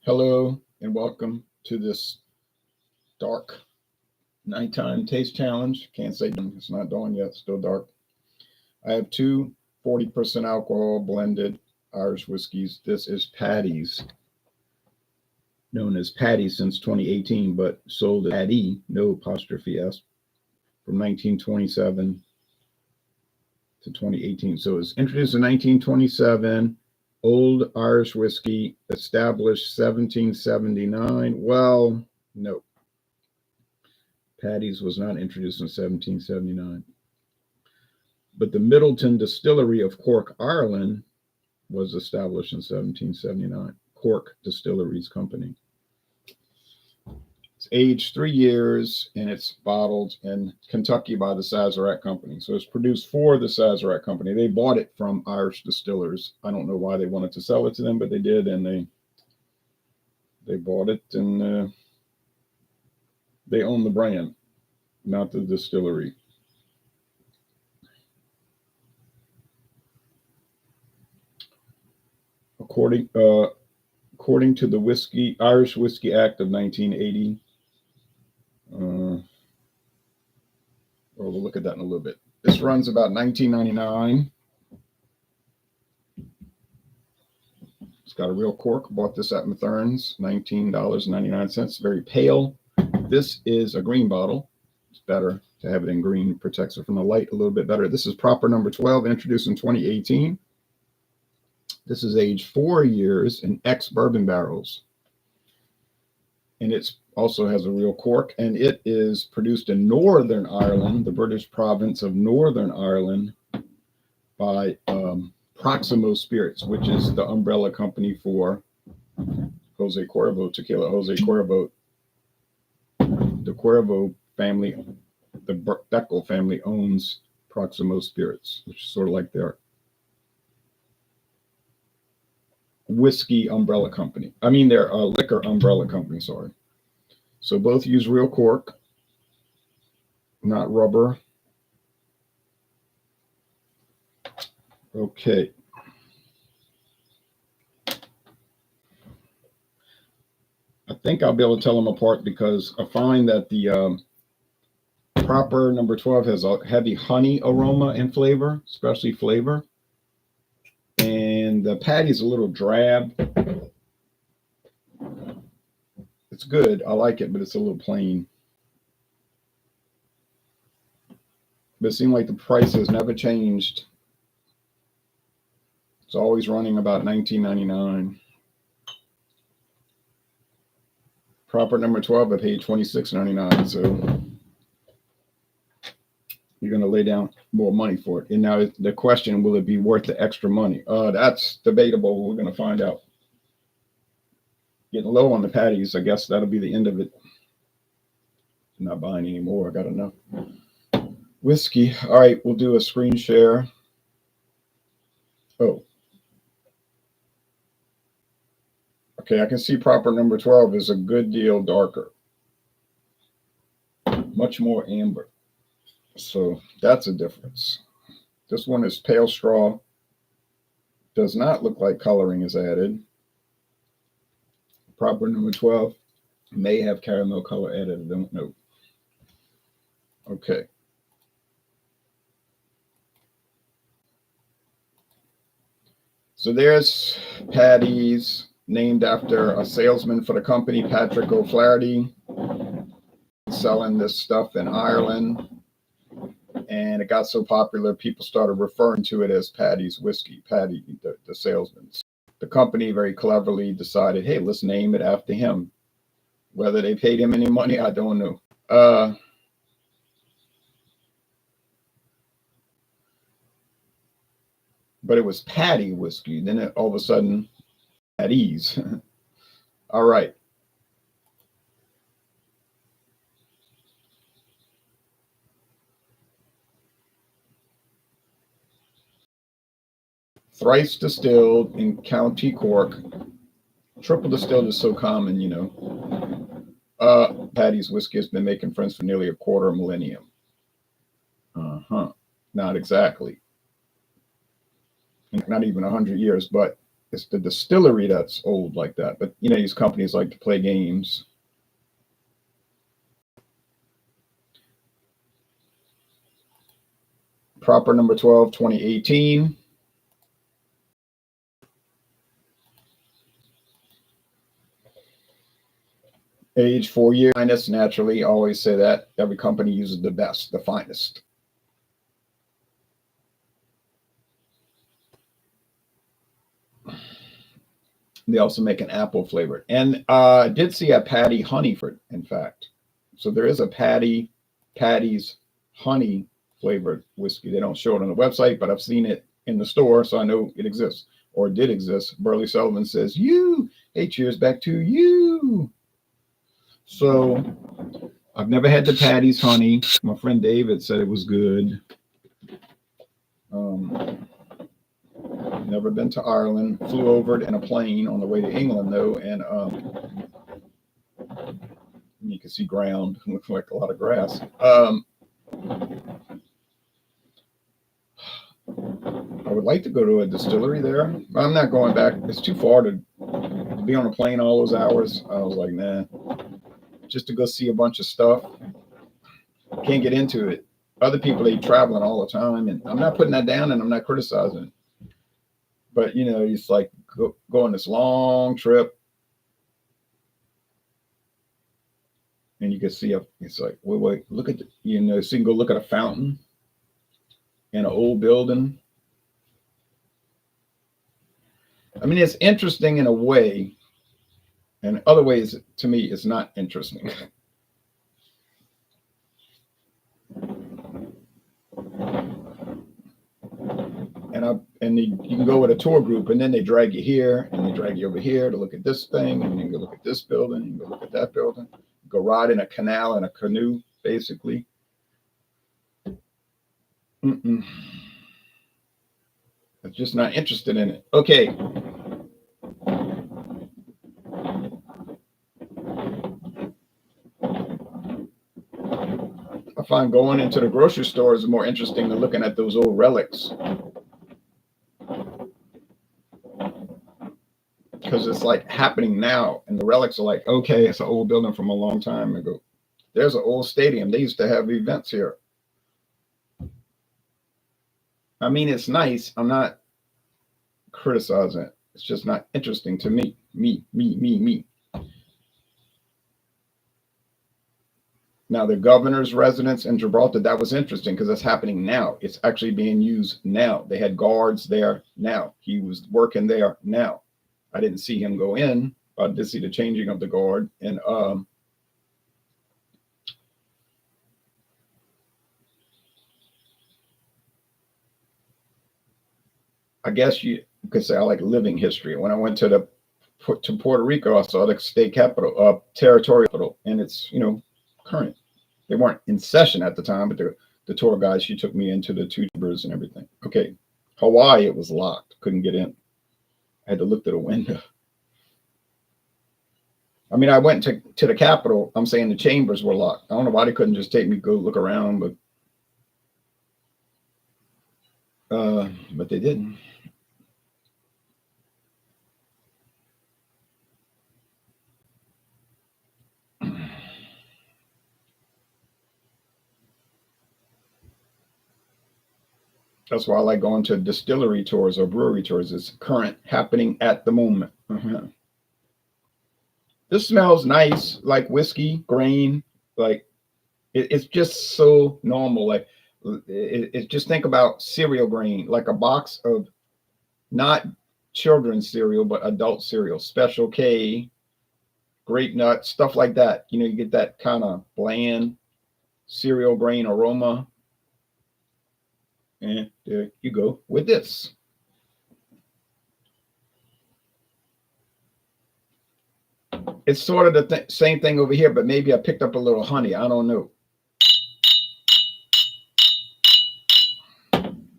Hello and welcome to this dark nighttime taste challenge. Can't say it's not dawn yet, still dark. I have two 40% alcohol blended Irish whiskeys. This is Paddy's, known as Paddy since 2018, but sold as Paddy, no apostrophe S, from 1927 to 2018. So it was introduced in 1927. Old Irish whiskey, established 1779. Well, no. Paddy's was not introduced in 1779. But the Middleton Distillery of Cork, Ireland, was established in 1779. Cork Distilleries Company. It's aged 3 years, and it's bottled in Kentucky by the Sazerac Company. So it's produced for the Sazerac Company. They bought it from Irish distillers. I don't know why they wanted to sell it to them, but they did, and they bought it, and they own the brand, not the distillery. According to the Irish Whiskey Act of 1980, we'll look at that in a little bit. This runs about $19.99. It's got a real cork. Bought this at Mathern's, $19.99. Very pale. This is a green bottle. It's better to have it in green. It protects it from the light a little bit better. This is proper number 12, introduced in 2018. This is aged 4 years in ex-bourbon barrels. And it also has a real cork, and it is produced in Northern Ireland, the British province of Northern Ireland, by Proximo Spirits, which is the umbrella company for Jose Cuervo tequila. Jose Cuervo, the Cuervo family, the Beckel family owns Proximo Spirits, which is sort of like their whiskey umbrella company. I mean, they're a liquor umbrella company, sorry. So both use real cork, not rubber. Okay. I think I'll be able to tell them apart because I find that the proper number 12 has a heavy honey aroma and flavor, especially flavor. And the Paddy's a little drab. It's good. I like it, but it's a little plain. But it seemed like the price has never changed. It's always running about $19.99. Proper number 12, I paid $26.99. So you're going to lay down more money for it. And now the question, will it be worth the extra money? That's debatable. We're going to find out. Getting low on the Paddies. I guess that'll be the end of it. I'm not buying any more. I got enough whiskey. All right, we'll do a screen share. Oh. Okay, I can see proper number 12 is a good deal darker. Much more amber. So that's a difference. This one is pale straw. Does not look like coloring is added. Proper number 12 may have caramel color added. I don't know. Okay. So there's Paddy's, named after a salesman for the company, Patrick O'Flaherty, selling this stuff in Ireland. And it got so popular, people started referring to it as Paddy's whiskey, Paddy, the salesman. The company very cleverly decided, hey, let's name it after him. Whether they paid him any money, I don't know. But it was Paddy whiskey. Then all of a sudden, Paddy's. All right. Thrice distilled in County Cork. Triple distilled is so common, you know. Paddy's whiskey has been making friends for nearly a quarter millennium. Not exactly. Not even 100 years, but It's the distillery that's old like that. But you know, these companies like to play games. Proper number 12, 2018. Age 4 years. Finest, naturally. Always say that. Every company uses the best, the finest. They also make an apple flavored. And I did see a Paddy honey for it, in fact. So there is a Paddy's honey flavored whiskey. They don't show it on the website, but I've seen it in the store, so I know it exists or did exist. Burley Sullivan says, "You, hey, cheers back to you." So I've never had the Paddy's honey. My friend David said it was good. Never been to Ireland. Flew over it in a plane on the way to England, though, and you can see ground. Looks like a lot of grass. I would like to go to a distillery there, but I'm not going back. It's too far to be on a plane all those hours. I was like, nah. Just to go see a bunch of stuff. Can't get into it. Other people, they traveling all the time, and I'm not putting that down, and I'm not criticizing it. But you know, it's like go on this long trip, and you can see it's like wait, look at so you can go look at a fountain in an old building. I mean, it's interesting in a way, and other ways to me, it's not interesting. And you can go with a tour group, and then they drag you here, and they drag you over here to look at this thing, and you go look at this building, and go look at that building, go ride in a canal in a canoe, basically. I'm just not interested in it. Okay. I find going into the grocery store is more interesting than looking at those old relics. Because it's like happening now, and the relics are like, okay, it's an old building from a long time ago. There's an old stadium. They used to have events here. I mean, it's nice. I'm not criticizing it. It's just not interesting to me. Me. Now, the governor's residence in Gibraltar, that was interesting because it's happening now. It's actually being used now. They had guards there now. He was working there now. I didn't see him go in, but I did see the changing of the guard. And I guess you could say I like living history. When I went to Puerto Rico, I saw the state capital, territorial capital, and it's current. They weren't in session at the time, but the tour guide, she took me into the two chambers and everything. Okay, Hawaii, it was locked, couldn't get in. I had to look through the window. I mean, I went to the Capitol. I'm saying the chambers were locked. I don't know why they couldn't just take me, go look around, but they didn't. That's why I like going to distillery tours or brewery tours. It's current, happening at the moment. This smells nice, like whiskey, grain. Like it's just so normal. Like just think about cereal grain, like a box of not children's cereal, but adult cereal, Special K, grape nuts, stuff like that. You get that kind of bland cereal grain aroma. And there you go with this. It's sort of the same thing over here, but maybe I picked up a little honey. I don't know.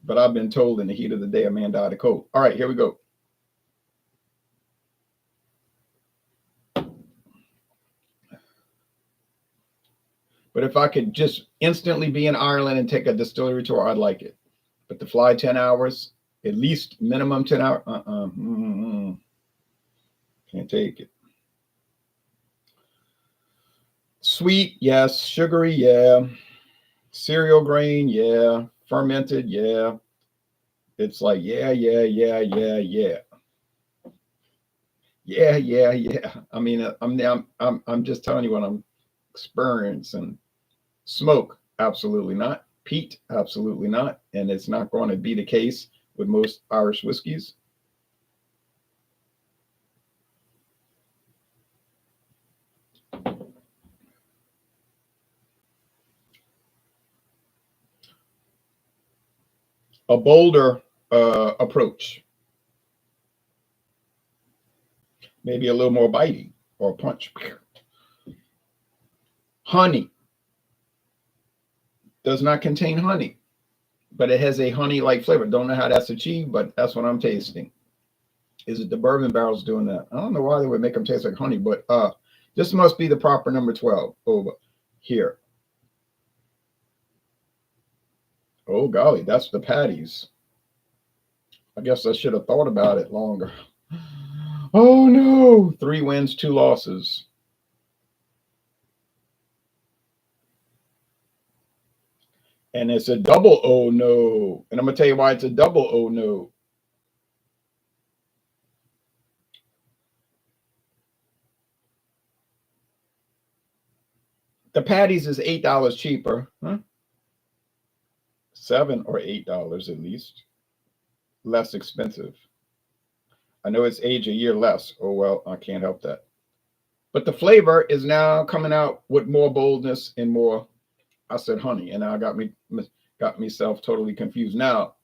But I've been told in the heat of the day a man died of cold. All right, here we go. But if I could just instantly be in Ireland and take a distillery tour, I'd like it. But to fly 10 hours, At least minimum 10 hours. Can't take it. Sweet, yes. Sugary, yeah. Cereal grain, yeah. Fermented, yeah. It's like, yeah. Yeah. I mean, I'm just telling you what I'm experiencing. Smoke, absolutely not. Peat, absolutely not. And it's not going to be the case with most Irish whiskeys. A bolder approach, maybe a little more bitey or punch. Honey does not contain honey, but it has a honey-like flavor. Don't know how that's achieved, but that's what I'm tasting. Is it the bourbon barrels doing that? I don't know why they would make them taste like honey, but this must be the proper number 12 over here. Oh golly, that's the Paddy's. I guess I should have thought about it longer. Oh no, 3 wins, 2 losses. And it's a double oh no. And I'm gonna tell you why it's a double oh no. The Paddy's is $8 cheaper, huh? $7 or $8 at least. Less expensive. I know it's age a year less. Oh well, I can't help that. But the flavor is now coming out with more boldness and more. I said honey, and I got myself totally confused. Now,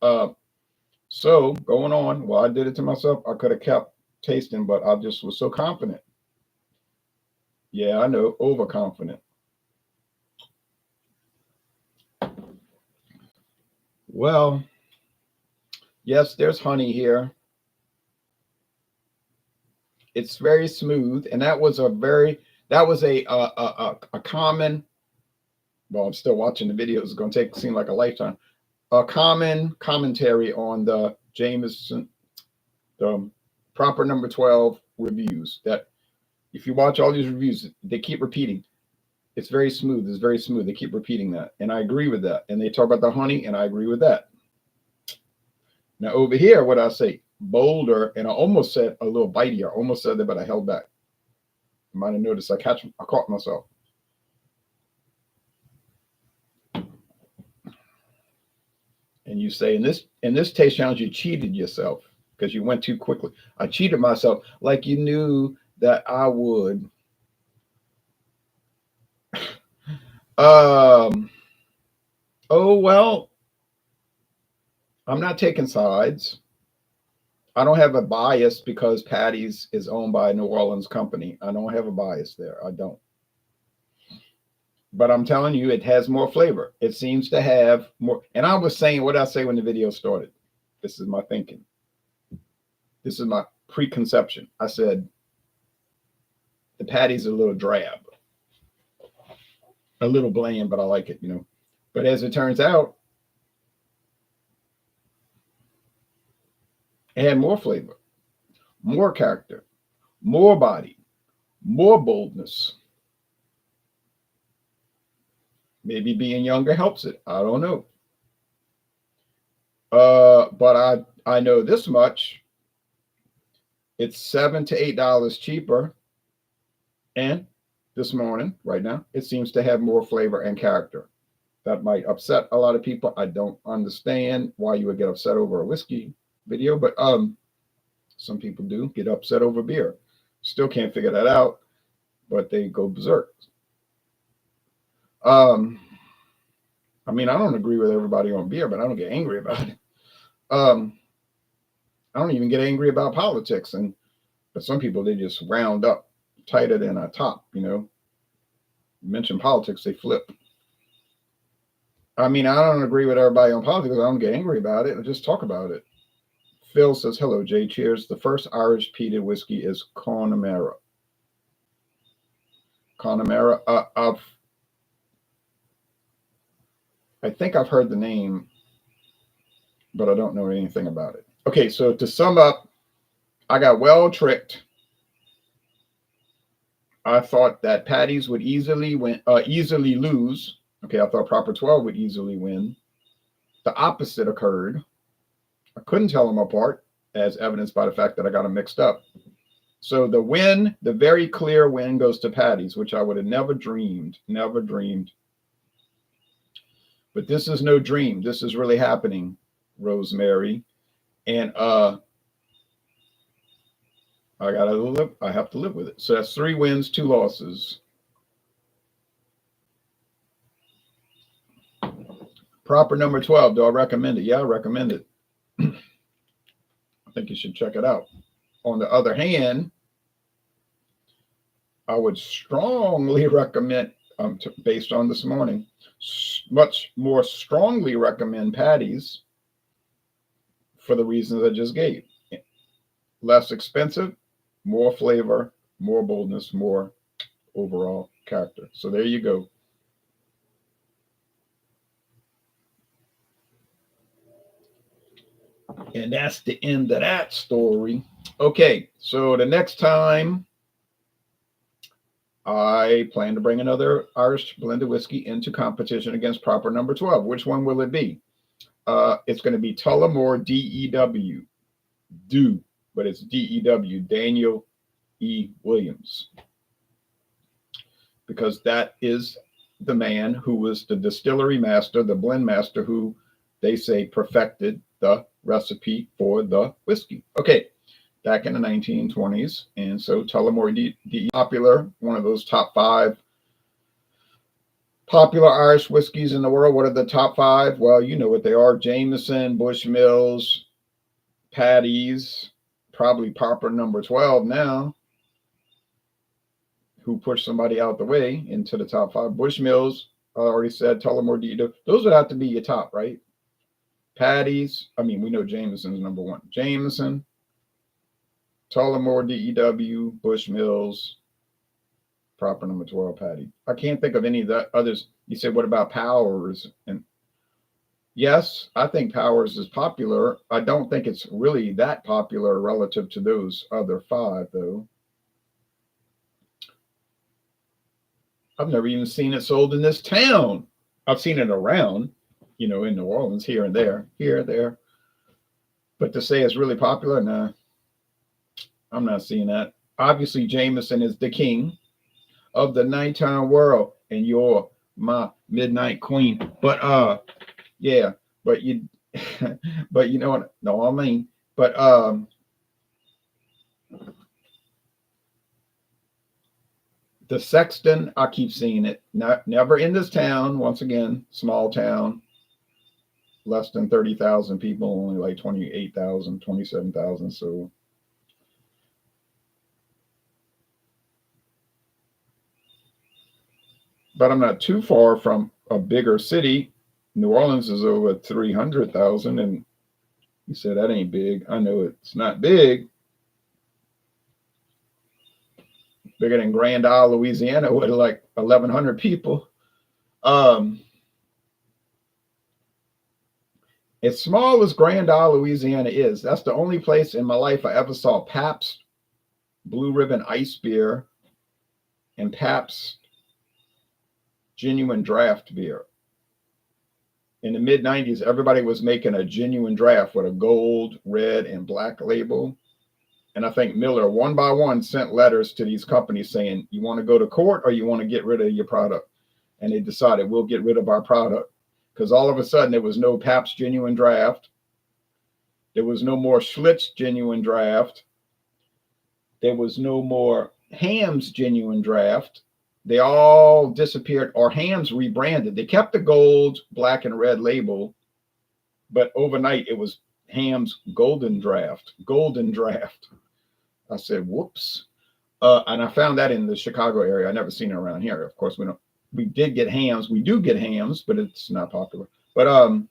so going on. Well, I did it to myself. I could have kept tasting, but I just was so confident. Yeah, I know, overconfident. Well, yes, there's honey here. It's very smooth, and that was a common. Well, I'm still watching the videos. It's going to seem like a lifetime. A common commentary on the Jameson, the proper number 12 reviews. That if you watch all these reviews, they keep repeating. It's very smooth. It's very smooth. They keep repeating that, and I agree with that. And they talk about the honey, and I agree with that. Now over here, what I say, bolder, and I almost said a little bitey. I almost said that, but I held back. You might have noticed I caught myself. And you say in this taste challenge, you cheated yourself because you went too quickly. I cheated myself like you knew that I would. Oh well, I'm not taking sides. I don't have a bias because Paddy's is owned by a New Orleans company. I don't have a bias there. I don't. But I'm telling you, it has more flavor. It seems to have more. And I was saying, what did I say when the video started? This is my thinking. This is my preconception. I said, the Paddy's a little drab, a little bland, but I like it, you know. But as it turns out, it had more flavor, more character, more body, more boldness. Maybe being younger helps it. I don't know. But I know this much. It's $7 to $8 cheaper. And this morning, right now, it seems to have more flavor and character. That might upset a lot of people. I don't understand why you would get upset over a whiskey video, but some people do get upset over beer. Still can't figure that out, but they go berserk. Um, I mean, I don't agree with everybody on beer, but I don't get angry about it. I don't even get angry about politics, but some people they just round up tighter than a top. You know, you mention politics, they flip. I mean, I don't agree with everybody on politics. I don't get angry about it. I just talk about it. Phil says, hello, Jay. Cheers. The first Irish peated whiskey is Connemara. Connemara. I think I've heard the name, but I don't know anything about it. Okay, so to sum up, I got well tricked. I thought that Paddy's would easily lose. Okay, I thought Proper 12 would easily win. The opposite occurred. I couldn't tell them apart, as evidenced by the fact that I got them mixed up. So the win, the very clear win, goes to Paddy's, which I would have never dreamed, never dreamed. But this is no dream. This is really happening, Rosemary. And I have to live with it. So that's 3 wins, 2 losses. Proper number 12. Do I recommend it? Yeah, I recommend it. I think you should check it out. On the other hand, I would strongly recommend, based on this morning, much more strongly recommend Paddy's for the reasons I just gave. Less expensive, more flavor, more boldness, more overall character. So there you go. And that's the end of that story. Okay, so the next time I plan to bring another Irish blended whiskey into competition against Proper number 12. Which one will it be? It's going to be Tullamore DEW. Do, but it's DEW, Daniel E. Williams. Because that is the man who was the distillery master, the blend master, who they say perfected the recipe for the whiskey. Okay, back in the 1920s. And so Tullamore D popular, one of those top 5 popular Irish whiskeys in the world. What are the top 5? Well, you know what they are. Jameson, Bushmills, Paddy's, probably Proper number 12 now, who pushed somebody out the way into the top 5. Bushmills, I already said, Tullamore D. Those would have to be your top, right? Paddy's, I mean, we know Jameson's number 1. Jameson, Tullamore DEW, Bushmills, Proper number 12, Paddy. I can't think of any of the others. You said, what about Powers? And yes, I think Powers is popular. I don't think it's really that popular relative to those other 5, though. I've never even seen it sold in this town. I've seen it around, in New Orleans, here and there. But to say it's really popular, nah, I'm not seeing that. Obviously, Jameson is the king of the nighttime world, and you're my midnight queen. But yeah, but you but you know what? No, I mean, but the Sexton, I keep seeing it. Never in this town. Once again, small town, less than 30,000 people, only like 28,000, 27,000. So but I'm not too far from a bigger city. New Orleans is over 300,000, and you said that ain't big. I know it's not big. Bigger than Grand Isle, Louisiana, with like 1,100 people. As small as Grand Isle, Louisiana is, that's the only place in my life I ever saw Pabst Blue Ribbon Ice Beer and Pabst Genuine Draft Beer. In the mid-90s, everybody was making a genuine draft with a gold, red, and black label. And I think Miller, one by one, sent letters to these companies saying, you want to go to court or you want to get rid of your product? And they decided, we'll get rid of our product. Because all of a sudden, there was no Pabst Genuine Draft. There was no more Schlitz Genuine Draft. There was no more Hamm's Genuine Draft. They all disappeared, or Hamm's rebranded. They kept the gold, black, and red label, but overnight it was Hamm's Golden Draft. I said, whoops. And I found that in the Chicago area. I never seen it around here. Of course, we did get Hamm's. We do get Hamm's, but it's not popular. But and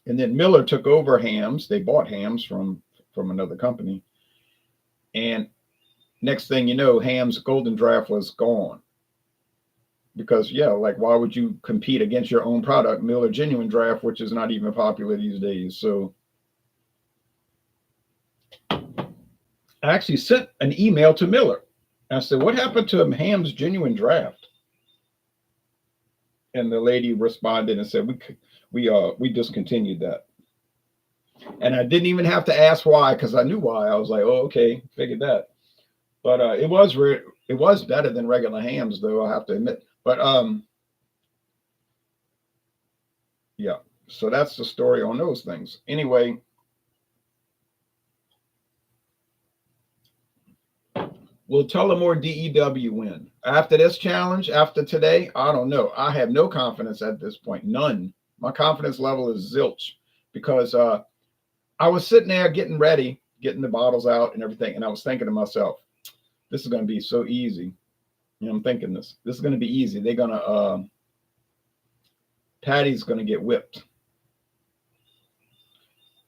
then Miller took over Hamm's. They bought Hamm's from another company. And next thing you know, Hamm's Golden Draft was gone. Because, yeah, like, why would you compete against your own product, Miller Genuine Draft, which is not even popular these days? So I actually sent an email to Miller. I said, "What happened to Ham's Genuine Draft?" And the lady responded and said, we discontinued that." And I didn't even have to ask why because I knew why. I was like, "Oh, okay, figured that." But it was better than regular hams, though, I have to admit. But yeah. So that's the story on those things. Anyway, will Tullamore DEW win after this challenge? After today, I don't know. I have no confidence at this point. None. My confidence level is zilch because I was sitting there getting ready, getting the bottles out and everything, and I was thinking to myself, "This is going to be so easy." You know, I'm thinking this is going to be easy. They're going to Paddy's going to get whipped.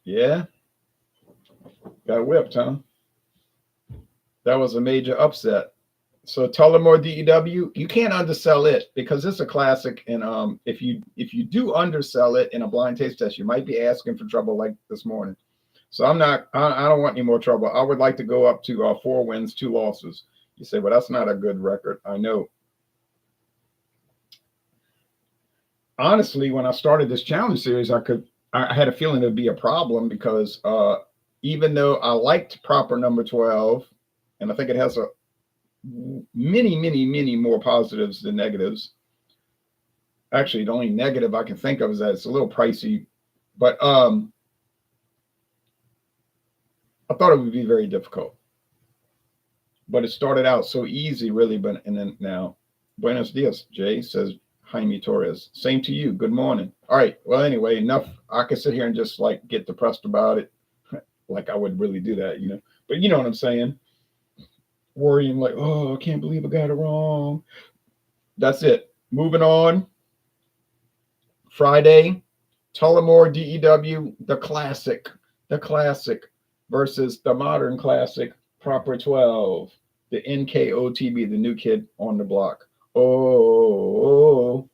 Yeah, got whipped, huh? That was a major upset. So Tullamore DEW, you can't undersell it because it's a classic. And if you do undersell it in a blind taste test, you might be asking for trouble like this morning. So I don't want any more trouble. I would like to go up to 4 wins, 2 losses. You say, well, that's not a good record. I know. Honestly, when I started this challenge series, I had a feeling there'd be a problem because even though I liked proper number 12, and I think it has a many more positives than negatives. Actually, the only negative I can think of is that it's a little pricey, but I thought it would be very difficult. But it started out so easy, really. But and then now, buenos dias, Jay, says Jaime Torres. Same to you. Good morning. All right. Well, anyway, enough. I could sit here and just like get depressed about it, like I would really do that, you know. But you know what I'm saying? Worrying like, oh, I can't believe I got it wrong. That's it. Moving on. Friday, Tullamore DEW, the classic versus the modern classic, Proper 12, the NKOTB, the new kid on the block. Oh,